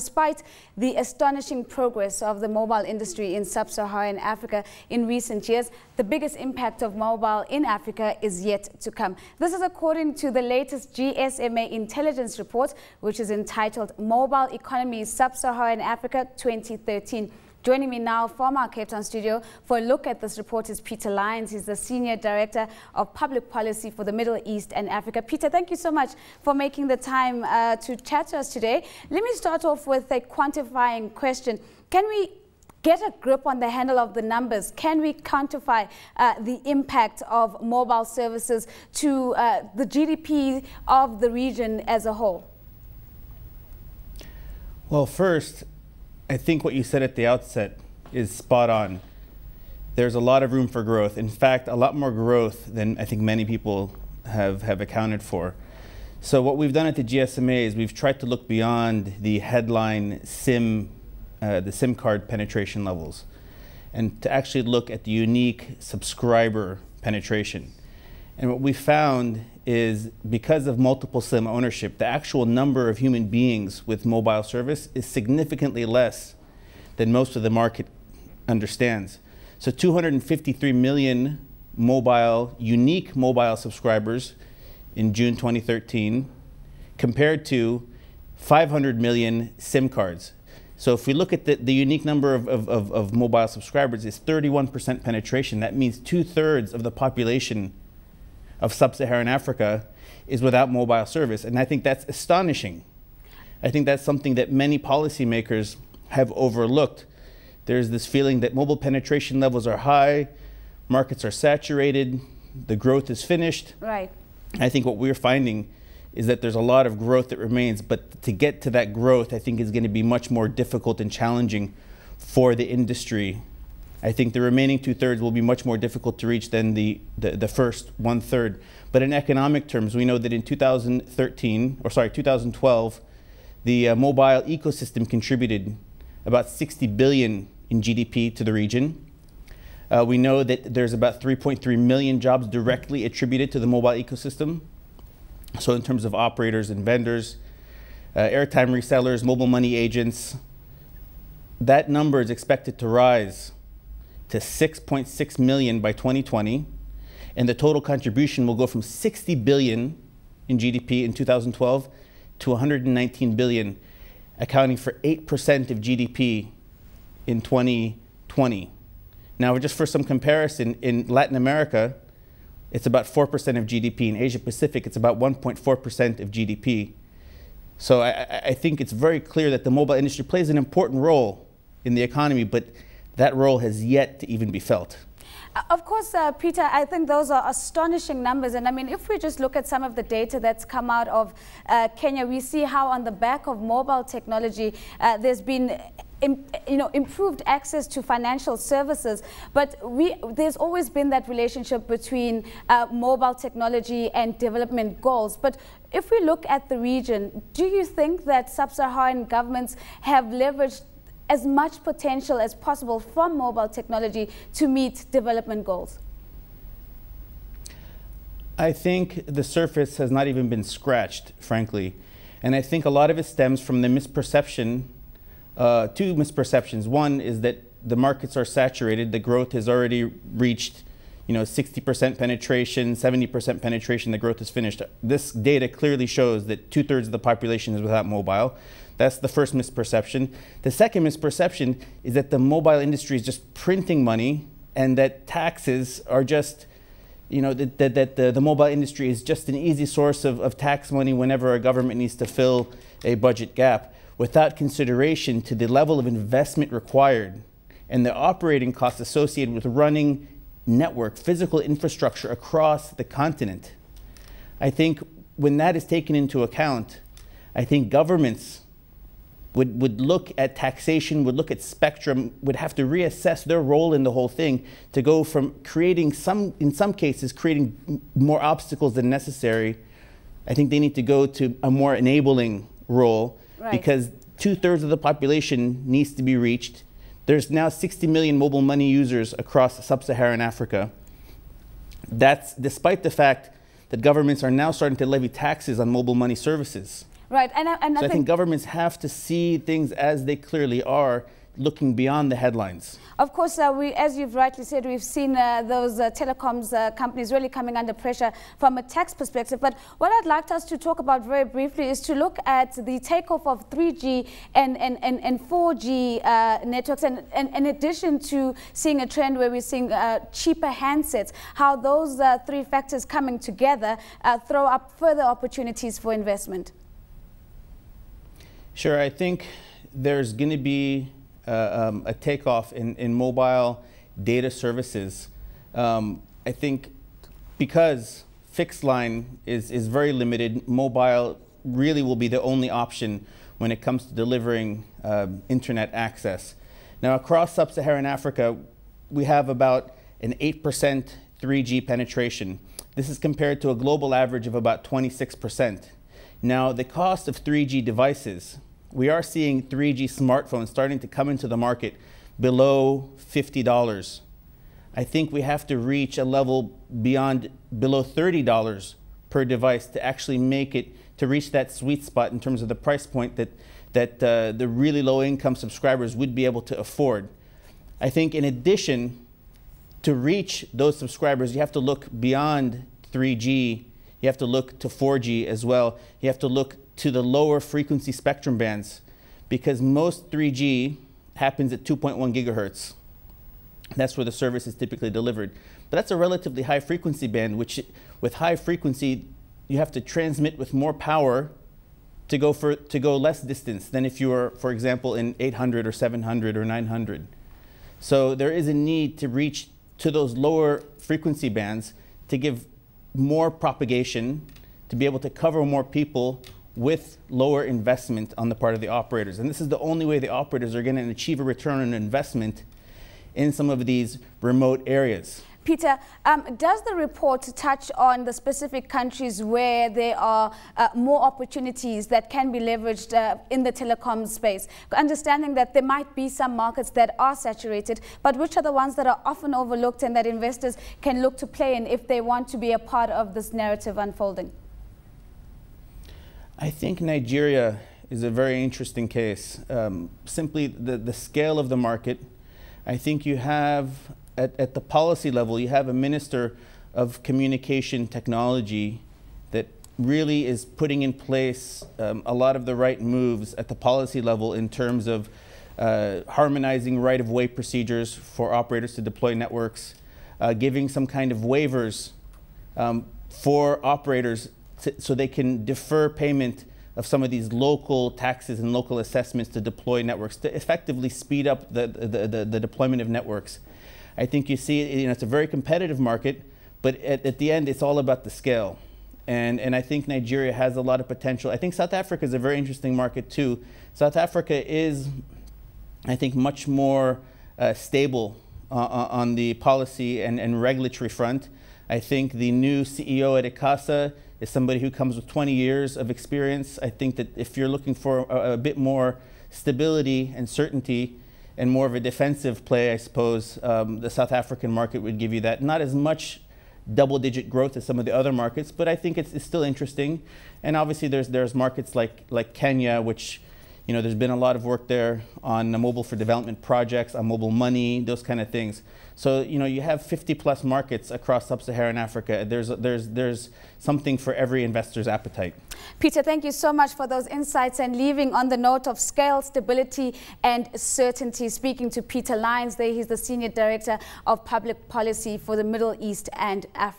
Despite the astonishing progress of the mobile industry in Sub-Saharan Africa in recent years, the biggest impact of mobile in Africa is yet to come. This is according to the latest GSMA intelligence report, which is entitled Mobile Economy Sub-Saharan Africa 2013. Joining me now from our Cape Town studio for a look at this report is Peter Lyons. He's the Senior Director of Public Policy for the Middle East and Africa. Peter, thank you so much for making the time to chat to us today. Let me start off with a quantifying question. Can we get a grip on the handle of the numbers? Can we quantify the impact of mobile services to the GDP of the region as a whole? Well, first, I think what you said at the outset is spot on. There's a lot of room for growth. In fact, a lot more growth than I think many people have accounted for. So what we've done at the GSMA is we've tried to look beyond the headline SIM card penetration levels, and to actually look at the unique subscriber penetration. And what we found is because of multiple SIM ownership, the actual number of human beings with mobile service is significantly less than most of the market understands. So 253 million unique mobile subscribers in June 2013 compared to 500 million SIM cards. So if we look at the unique number of mobile subscribers, it's 31% penetration. That means 2/3 of the population of Sub-Saharan Africa is without mobile service. And I think that's astonishing. I think that's something that many policymakers have overlooked. There's this feeling that mobile penetration levels are high, markets are saturated, the growth is finished. Right. I think what we're finding is that there's a lot of growth that remains, but to get to that growth, I think is going to be much more difficult and challenging for the industry. I think the remaining 2/3 will be much more difficult to reach than the first 1/3. But in economic terms, we know that in 2012, the mobile ecosystem contributed about 60 billion in GDP to the region. We know that there's about 3.3 million jobs directly attributed to the mobile ecosystem. So in terms of operators and vendors, airtime resellers, mobile money agents, that number is expected to rise to 6.6 million by 2020, and the total contribution will go from 60 billion in GDP in 2012 to 119 billion, accounting for 8% of GDP in 2020. Now, just for some comparison, in Latin America, it's about 4% of GDP. In Asia Pacific, it's about 1.4% of GDP. So I think it's very clear that the mobile industry plays an important role in the economy, but that role has yet to even be felt. Of course, Peter, I think those are astonishing numbers. And I mean, if we just look at some of the data that's come out of Kenya, we see how on the back of mobile technology, there's been improved access to financial services. But there's always been that relationship between mobile technology and development goals. But if we look at the region, do you think that sub-Saharan governments have leveraged as much potential as possible from mobile technology to meet development goals? I think the surface has not even been scratched, frankly. And I think a lot of it stems from the misperception, two misperceptions. One is that the markets are saturated, the growth has already reached 60% penetration, 70% penetration, the growth is finished. This data clearly shows that 2/3 of the population is without mobile. That's the first misperception. The second misperception is that the mobile industry is just printing money and that taxes are just, that the mobile industry is just an easy source of tax money whenever a government needs to fill a budget gap, without consideration to the level of investment required and the operating costs associated with running network, physical infrastructure across the continent. I think when that is taken into account, I think governments would look at taxation, would look at spectrum, would have to reassess their role in the whole thing to go from creating in some cases, creating more obstacles than necessary. I think they need to go to a more enabling role, right, because 2/3 of the population needs to be reached. There's now 60 million mobile money users across Sub-Saharan Africa. That's despite the fact that governments are now starting to levy taxes on mobile money services. Right, and I think governments have to see things as they clearly are, looking beyond the headlines. Of course, as you've rightly said, we've seen those telecoms companies really coming under pressure from a tax perspective. But what I'd like us to talk about very briefly is to look at the takeoff of 3G and 4G networks, and in addition to seeing a trend where we're seeing cheaper handsets, how those three factors coming together throw up further opportunities for investment. Sure, I think there's going to be a takeoff in mobile data services. I think because fixed line is very limited, mobile really will be the only option when it comes to delivering internet access. Now, across Sub-Saharan Africa, we have about an 8% 3G penetration. This is compared to a global average of about 26%. Now, the cost of 3G devices, we are seeing 3G smartphones starting to come into the market below $50. I think we have to reach a level below $30 per device to actually make it, to reach that sweet spot in terms of the price point that the really low income subscribers would be able to afford. I think in addition, to reach those subscribers, you have to look beyond 3G. You have to look to 4G as well. You have to look to the lower frequency spectrum bands, because most 3G happens at 2.1 gigahertz. That's where the service is typically delivered. But that's a relatively high frequency band, which with high frequency, you have to transmit with more power to go less distance than if you were, for example, in 800 or 700 or 900. So there is a need to reach to those lower frequency bands to give more propagation, to be able to cover more people with lower investment on the part of the operators. And this is the only way the operators are going to achieve a return on investment in some of these remote areas. Peter, does the report touch on the specific countries where there are more opportunities that can be leveraged in the telecom space? Understanding that there might be some markets that are saturated, but which are the ones that are often overlooked and that investors can look to play in if they want to be a part of this narrative unfolding? I think Nigeria is a very interesting case. Simply the scale of the market. I think you have, at the policy level, you have a minister of communication technology that really is putting in place a lot of the right moves at the policy level in terms of harmonizing right-of-way procedures for operators to deploy networks, giving some kind of waivers for operators so they can defer payment of some of these local taxes and local assessments to deploy networks, to effectively speed up the deployment of networks. I think you see, it's a very competitive market, but at the end, it's all about the scale. And I think Nigeria has a lot of potential. I think South Africa is a very interesting market too. South Africa is, I think, much more stable on the policy and regulatory front. I think the new CEO at ICASA is somebody who comes with 20 years of experience. I think that if you're looking for a bit more stability and certainty and more of a defensive play, I suppose, the South African market would give you that. Not as much double-digit growth as some of the other markets, but I think it's still interesting. And obviously there's markets like Kenya, which, there's been a lot of work there on mobile for development projects, on mobile money, those kind of things. So, you have 50+ markets across Sub-Saharan Africa. There's something for every investor's appetite. Peter, thank you so much for those insights, and leaving on the note of scale, stability and certainty. Speaking to Peter Lyons there, he's the Senior Director of Public Policy for the Middle East and Africa.